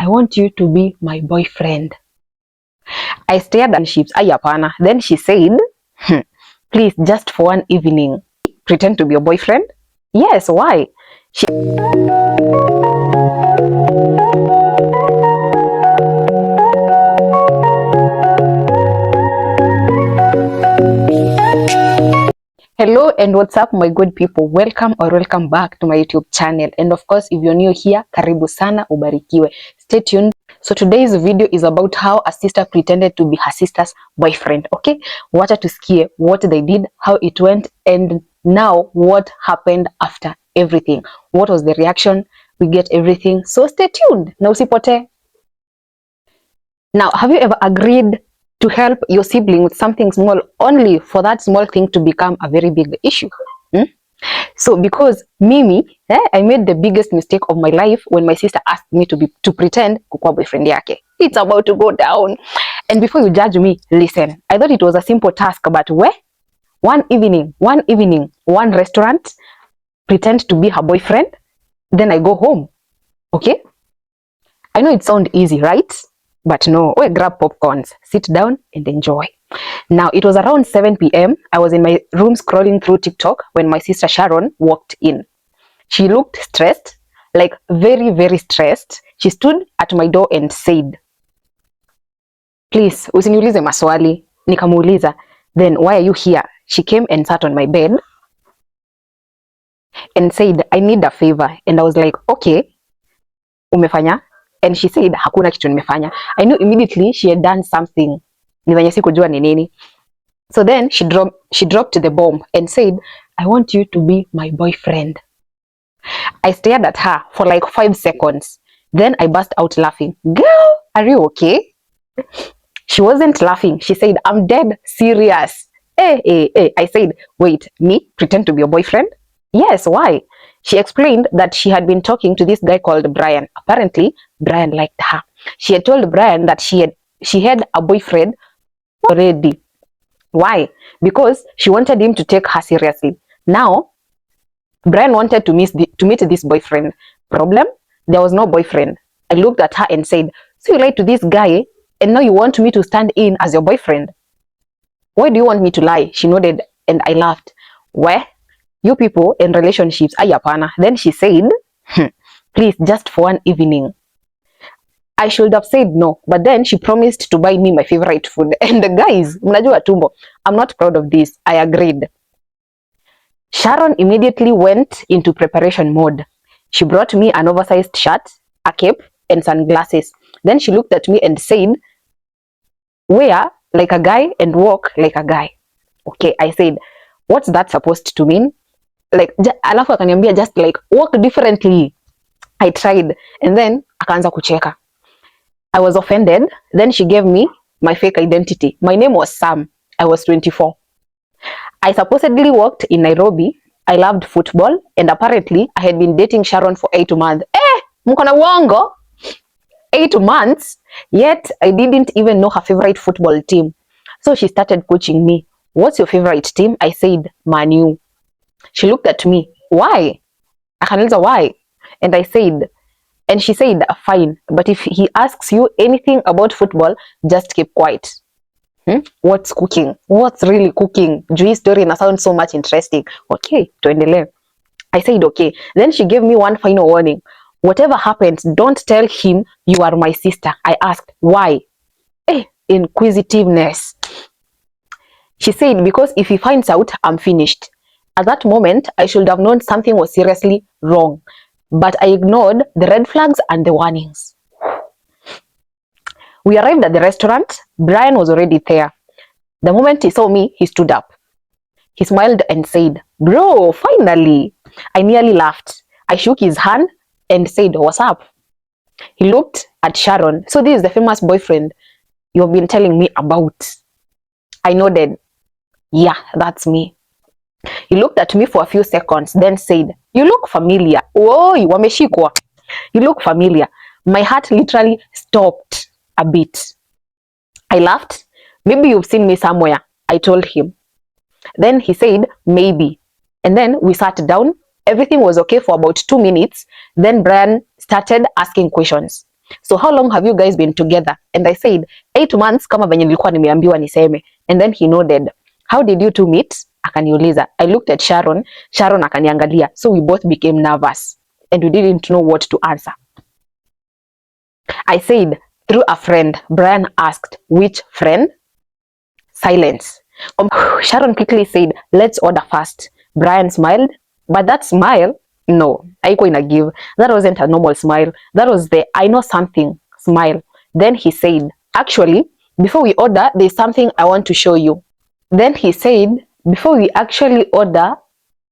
I want you to be my boyfriend. I stared at ships. Ayapana. Then she said, please, just for one evening, pretend to be your boyfriend? Yes, why? Hello and what's up my good people, welcome back to my YouTube channel, and of course if you're new here, karibu sana, ubarikiwe. Stay tuned. So today's video is about how a sister pretended to be her sister's boyfriend. Okay, wacha tusikie what they did, how it went, and now what happened after everything. What was the reaction? We get everything, so stay tuned na usipote. Now, have you ever agreed to help your sibling with something small only for that small thing to become a very big issue? So because Mimi, I made the biggest mistake of my life when my sister asked me to pretend kukuwa boyfriend yake. It's about to go down. And before you judge me, listen. I thought it was a simple task, but one evening, one restaurant, pretend to be her boyfriend, then I go home. Okay? I know it sounds easy, right? But no, we grab popcorns, sit down and enjoy. Now, it was around 7 p.m. I was in my room scrolling through TikTok when my sister Sharon walked in. She looked stressed, like very, very stressed. She stood at my door and said, please, usiniulize maswali. Nikamuuliza, then why are you here? She came and sat on my bed and said, I need a favor. And I was like, okay, umefanya? And she said, hakuna kitu nimefanya. I knew immediately she had done something. Ni venye sikujua ni nini. So then she dropped the bomb and said, I want you to be my boyfriend. I stared at her for like 5 seconds. Then I burst out laughing. Girl, are you okay? She wasn't laughing. She said, I'm dead serious. Hey. I said, wait, me pretend to be your boyfriend? Yes, why? She explained that she had been talking to this guy called Brian. Apparently, Brian liked her. She had told Brian that she had a boyfriend already. Why? Because she wanted him to take her seriously. Now, Brian wanted to meet this boyfriend. Problem? There was no boyfriend. I looked at her and said, so you lied to this guy and now you want me to stand in as your boyfriend? Why do you want me to lie? She nodded and I laughed. Where? You people in relationships, ayapana. Then she said, please, just for one evening. I should have said no, but then she promised to buy me my favorite food. And the guys, mnajua tumbo, I'm not proud of this. I agreed. Sharon immediately went into preparation mode. She brought me an oversized shirt, a cape, and sunglasses. Then she looked at me and said, wear like a guy and walk like a guy. Okay, I said, what's that supposed to mean? Like, alafu akaniambia just like walk differently. I tried and then akaanza kucheka. I was offended. Then she gave me my fake identity. My name was Sam. I was 24. I supposedly worked in Nairobi. I loved football and apparently I had been dating Sharon for 8 months. Mko na uongo? 8 months? Yet I didn't even know her favorite football team. So she started coaching me. What's your favorite team? I said, Man U. She looked at me. Why? Akaniuliza why? And she said, fine, but if he asks you anything about football, just keep quiet. What's cooking? What's really cooking? Jui's story na sound so much interesting. Okay, tuendelee. I said, okay. Then she gave me one final warning. Whatever happens, don't tell him you are my sister. I asked, why? Inquisitiveness. She said, because if he finds out, I'm finished. At that moment, I should have known something was seriously wrong, but I ignored the red flags and the warnings. We arrived at the restaurant. Brian was already there. The moment he saw me, he stood up. He smiled and said, bro, finally. I nearly laughed. I shook his hand and said, what's up? He looked at Sharon. So this is the famous boyfriend you've been telling me about. I nodded. Yeah, that's me. He looked at me for a few seconds, then said, you look familiar. Oh, wameshikwa. You look familiar. My heart literally stopped a bit. I laughed. Maybe you've seen me somewhere, I told him. Then he said, maybe. And then we sat down. Everything was okay for about 2 minutes. Then Brian started asking questions. So how long have you guys been together? And I said 8 months kama venye nilikuwa nimeambiwa niseme. And then he nodded. How did you two meet? Akaniuliza. I looked at Sharon. Sharon akaniangalia. So we both became nervous and we didn't know what to answer. I said, through a friend. Brian asked, which friend? Silence. Sharon quickly said, let's order first. Brian smiled, but that smile, no, haikuwa ina give. That wasn't a normal smile. That was the I know something smile. Then he said, actually, before we order, there's something I want to show you. Then he said, before we actually order,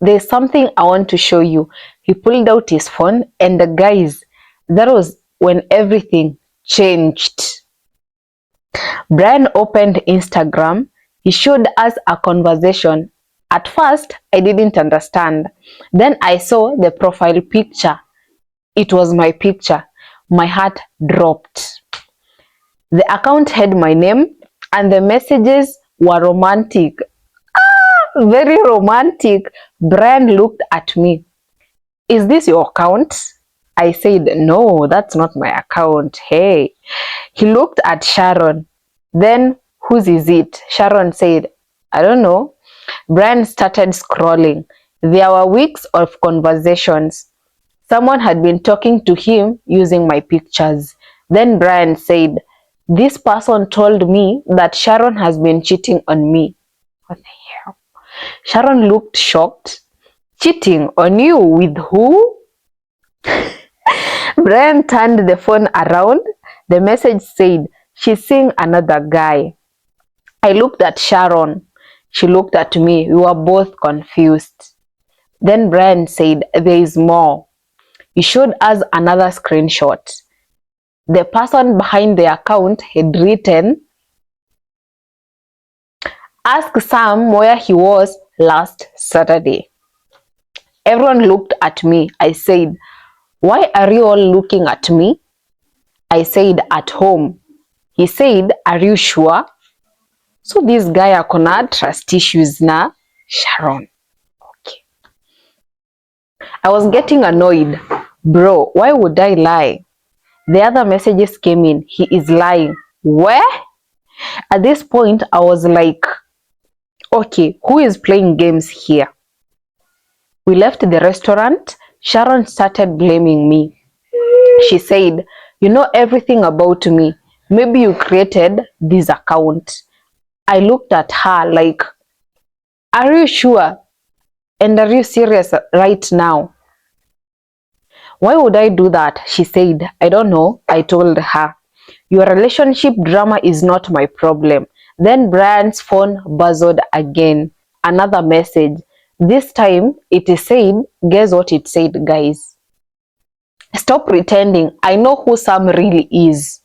there's something I want to show you. He pulled out his phone, and the guys, that was when everything changed. Brian opened Instagram. He showed us a conversation. At first, I didn't understand. Then I saw the profile picture. It was my picture. My heart dropped. The account had my name and the messages were romantic. Very romantic. Brian looked at me. Is this your account? I said, no, that's not my account. Hey. He looked at Sharon. Then, whose is it? Sharon said, I don't know. Brian started scrolling. There were weeks of conversations. Someone had been talking to him using my pictures. Then Brian said, this person told me that Sharon has been cheating on me. What the hell? Sharon looked shocked. Cheating on you with who? Brian turned the phone around. The message said, she's seeing another guy. I looked at Sharon. She looked at me. We were both confused. Then Brian said, there is more. He showed us another screenshot. The person behind the account had written, ask Sam where he was last Saturday. Everyone looked at me. I said, why are you all looking at me? I said, at home. He said, are you sure? So this guy akona trust issues na Sharon. Okay. I was getting annoyed. Bro, why would I lie? The other messages came in. He is lying. Where? At this point, I was like, okay, who is playing games here? We left the restaurant. Sharon started blaming me. She said, you know everything about me. Maybe you created this account. I looked at her like, are you sure? And are you serious right now? Why would I do that? She said, I don't know. I told her, your relationship drama is not my problem. Then Brian's phone buzzed again. Another message. This time it said, guess what it said, guys? Stop pretending. I know who Sam really is.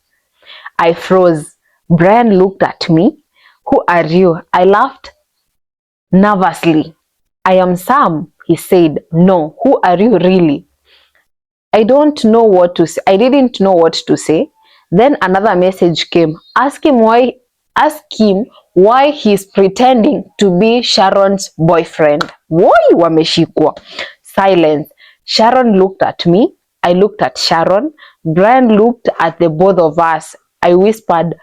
I froze. Brian looked at me. Who are you? I laughed nervously. I am Sam, he said. No, who are you really? I don't know what to say. I didn't know what to say. Then another message came. Ask him why he's pretending to be Sharon's boyfriend. Why wameshikwa? Silence. Sharon looked at me. I looked at Sharon. Brian looked at the both of us. I whispered,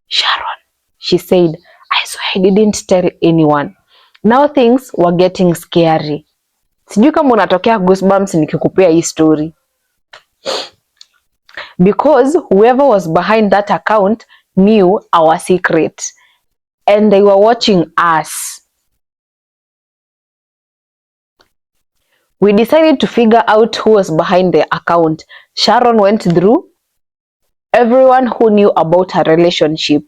Sharon. She said, I swear I didn't tell anyone. Now things were getting scary. Sijui kama unatokea goosebumps nikikupea hii story. Because whoever was behind that account knew our secret. And they were watching us. We decided to figure out who was behind the account. Sharon went through everyone who knew about her relationship.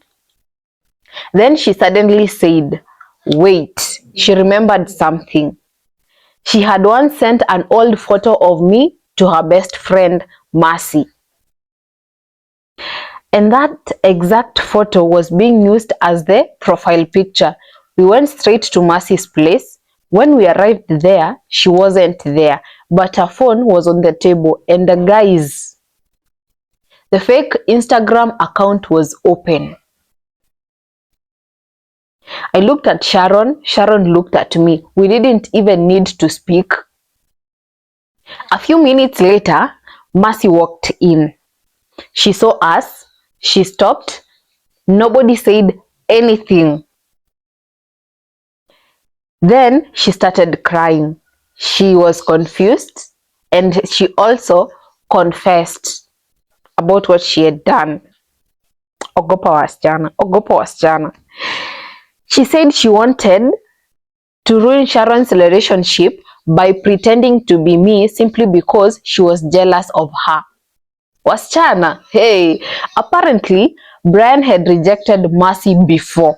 Then she suddenly said, wait, she remembered something. She had once sent an old photo of me to her best friend, Mercy. And that exact photo was being used as the profile picture. We went straight to Mercy's place. When we arrived there, she wasn't there, but her phone was on the table. And the guys, the fake Instagram account was open. I looked at Sharon. Sharon looked at me. We didn't even need to speak. A few minutes later, Mercy walked in. She saw us. She stopped. Nobody said anything. Then she started crying. She was confused and she also confessed about what she had done. Ogopa wasichana, ogopa wasichana. She said she wanted to ruin Sharon's relationship by pretending to be me simply because she was jealous of her. Wasichana, hey, apparently Brian had rejected Mercy before.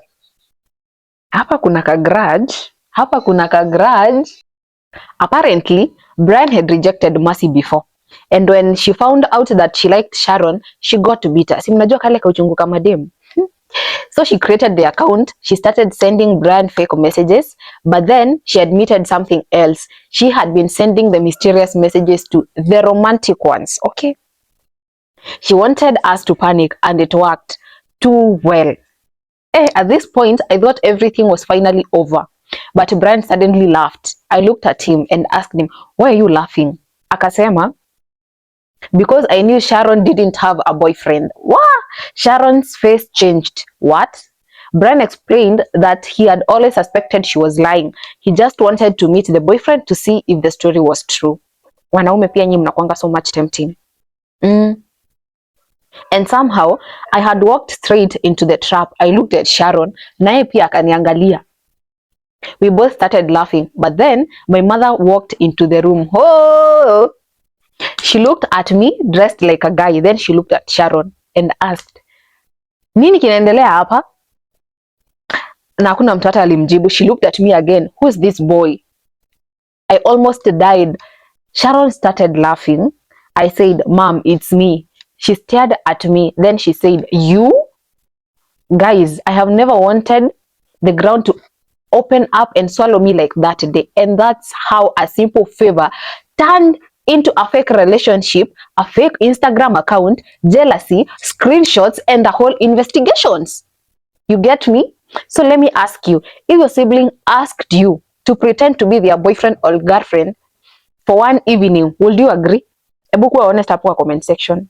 Hapa kuna ka grudge. Hapa kuna ka grudge. Apparently, Brian had rejected Mercy before. And when she found out that she liked Sharon, she got bitter. Si mnajua kale kauchungu kama dem. So she created the account. She started sending Brian fake messages. But then she admitted something else. She had been sending the mysterious messages to the romantic ones. Okay? She wanted us to panic and it worked too well. At this point, I thought everything was finally over. But Brian suddenly laughed. I looked at him and asked him, why are you laughing? Akasema, because I knew Sharon didn't have a boyfriend. What? Sharon's face changed. What? Brian explained that he had always suspected she was lying. He just wanted to meet the boyfriend to see if the story was true. Wanaume pia nyinyi mnakuanga so much tempting. And somehow, I had walked straight into the trap. I looked at Sharon, naye pia akaniangalia. We both started laughing, but then my mother walked into the room. Oh! She looked at me dressed like a guy. Then she looked at Sharon and asked, nini kinaendelea hapa? Na hakuna mtu hata alimjibu. She looked at me again. Who's this boy? I almost died. Sharon started laughing. I said, Mom, it's me. She stared at me. Then she said, you? Guys, I have never wanted the ground to open up and swallow me like that day. And that's how a simple favor turned into a fake relationship, a fake Instagram account, jealousy, screenshots, and the whole investigations. You get me? So let me ask you, if your sibling asked you to pretend to be their boyfriend or girlfriend for one evening, would you agree? Ebu kuwa honest hapo kwa comment section.